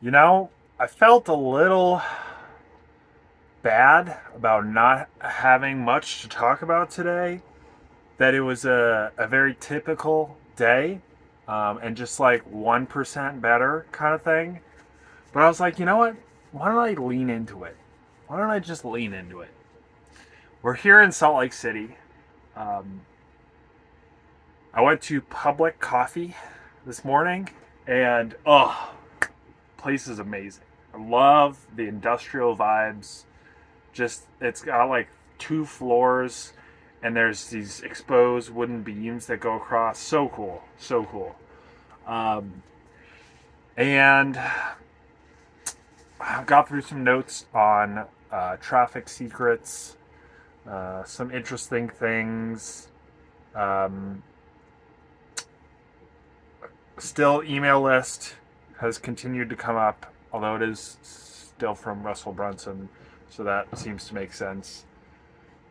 You know, I felt a little bad about not having much to talk about today. That it was a very typical day and just like 1% better kind of thing. But I was like, you know what? Why don't I lean into it? Why don't I just lean into it? We're here in Salt Lake City. Um, I went to Public Coffee this morning and place is amazing. I love the industrial vibes. Just it's got like two floors and there's these exposed wooden beams that go across. So cool, so cool. um, and I got through some notes on traffic secrets, some interesting things. um, Still, email list has continued to come up, although it is still from Russell Brunson, so that seems to make sense.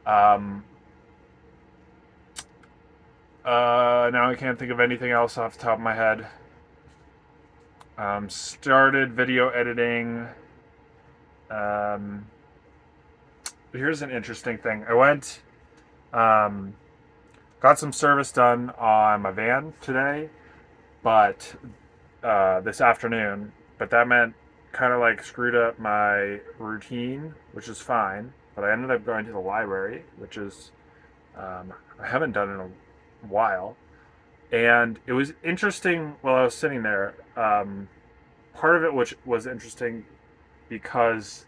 um, now I can't think of anything else off the top of my head. Started video editing. Um, Here's an interesting thing. I went, um, got some service done on my van today, but this afternoon. But that meant kind of like screwed up my routine, which is fine. But I ended up going to the library, which is I haven't done in a while, and it was interesting while I was sitting there. Part of it which was interesting because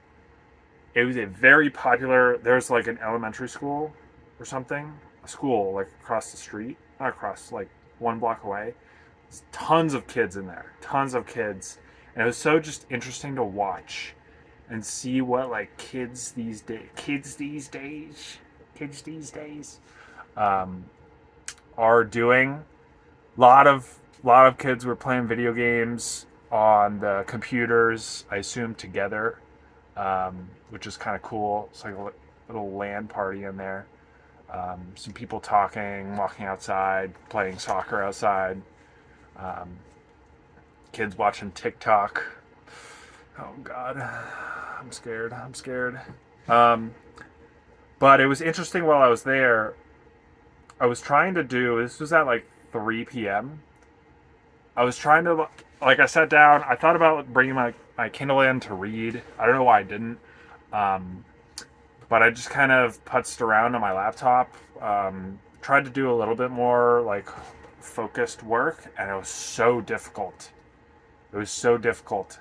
it was a very popular. There's like an elementary school or something, a school like across the street, not across, like 1 block away. There's tons of kids in there, tons of kids, and it was so just interesting to watch and see what like kids these days um, are doing. Lot of kids were playing video games on the computers. I assume together, which is kind of cool. It's like a little LAN party in there. Some people talking, walking outside, playing soccer outside. Um, Kids watching TikTok. Oh God, I'm scared. I'm scared. Um, but it was interesting while I was there. I was trying to do. This was at like 3 p.m. I was trying to, like, I sat down. I thought about bringing my Kindle in to read. I don't know why I didn't. Um, but I just kind of putzed around on my laptop. Tried to do a little bit more like focused work, and it was so difficult. It was so difficult.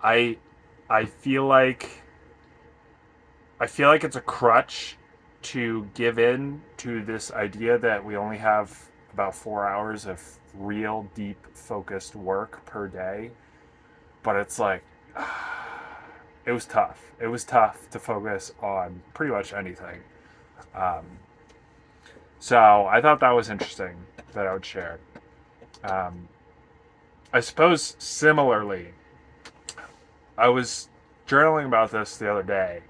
I I feel like it's a crutch to give in to this idea that we only have about 4 hours of real deep focused work per day. But it's like it was tough. It was tough to focus on pretty much anything. Um, so I thought that was interesting that I would share. Um, I suppose similarly, I was journaling about this the other day,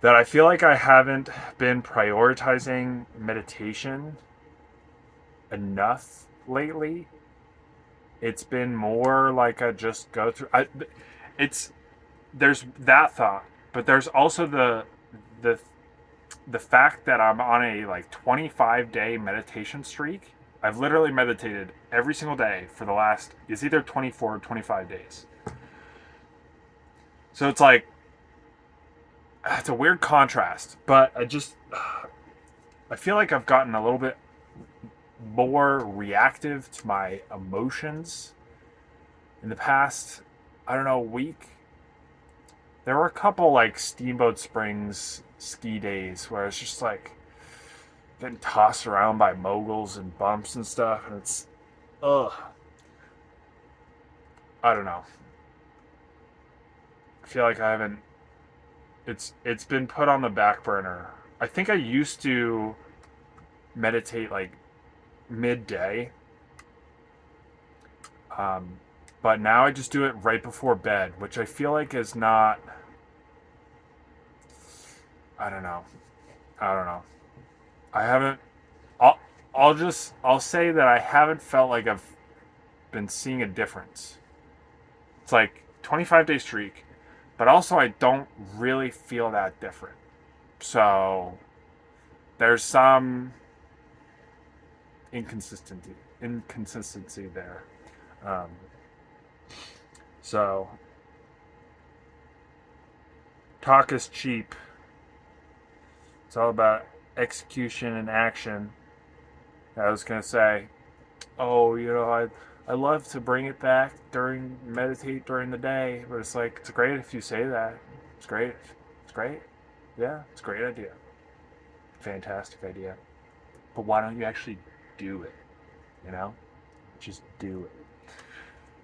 that I feel like I haven't been prioritizing meditation enough lately. It's been more like I just go through. It's There's that thought, but there's also the the fact that I'm on a like 25-day meditation streak. I've literally meditated every single day for the last, it's either 24 or 25 days. So it's like it's a weird contrast, but I feel like I've gotten a little bit more reactive to my emotions in the past, I don't know, week. There were a couple like Steamboat Springs ski days where it's just like getting tossed around by moguls and bumps and stuff, and it's ugh. I don't know. I feel like I haven't. It's been put on the back burner. I think I used to meditate like midday, um, but now I just do it right before bed, which I feel like is not. I don't know. I don't know. I haven't. I'll I'll say that I haven't felt like I've been seeing a difference. It's like 25-day streak, but also I don't really feel that different. So there's some inconsistency there. Um, so talk is cheap. It's all about execution and action. I was gonna say, oh, I love to bring it back meditate during the day, but it's like it's great if you say that. It's great. It's great. Yeah, it's a great idea. Fantastic idea. But why don't you actually do it? You know? Just do it.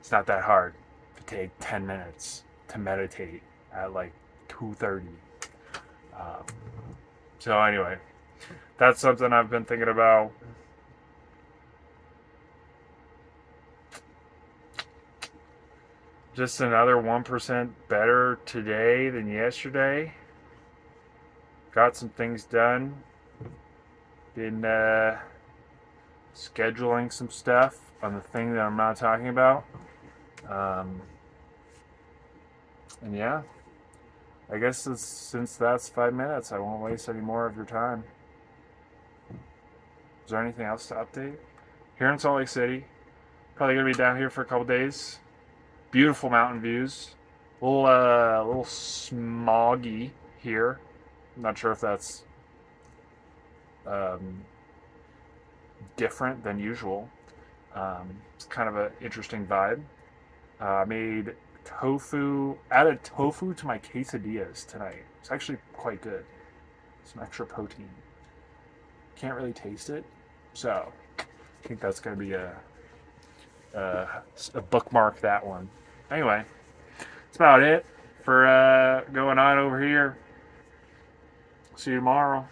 It's not that hard to take 10 minutes to meditate at like 2:30. Um, so anyway, that's something I've been thinking about. Just another 1% better today than yesterday. Got some things done. Been scheduling some stuff on the thing that I'm not talking about. And yeah, I guess since that's 5 minutes, I won't waste any more of your time. Is there anything else to update? Here in Salt Lake City, probably gonna be down here for a couple days. Beautiful mountain views. A little smoggy here. I'm not sure if that's different than usual. It's kind of an interesting vibe. Made added tofu to my quesadillas tonight. It's actually quite good. Some extra protein. Can't really taste it, so I think that's going to be a bookmark, that one. Anyway, that's about it for going on over here. See you tomorrow.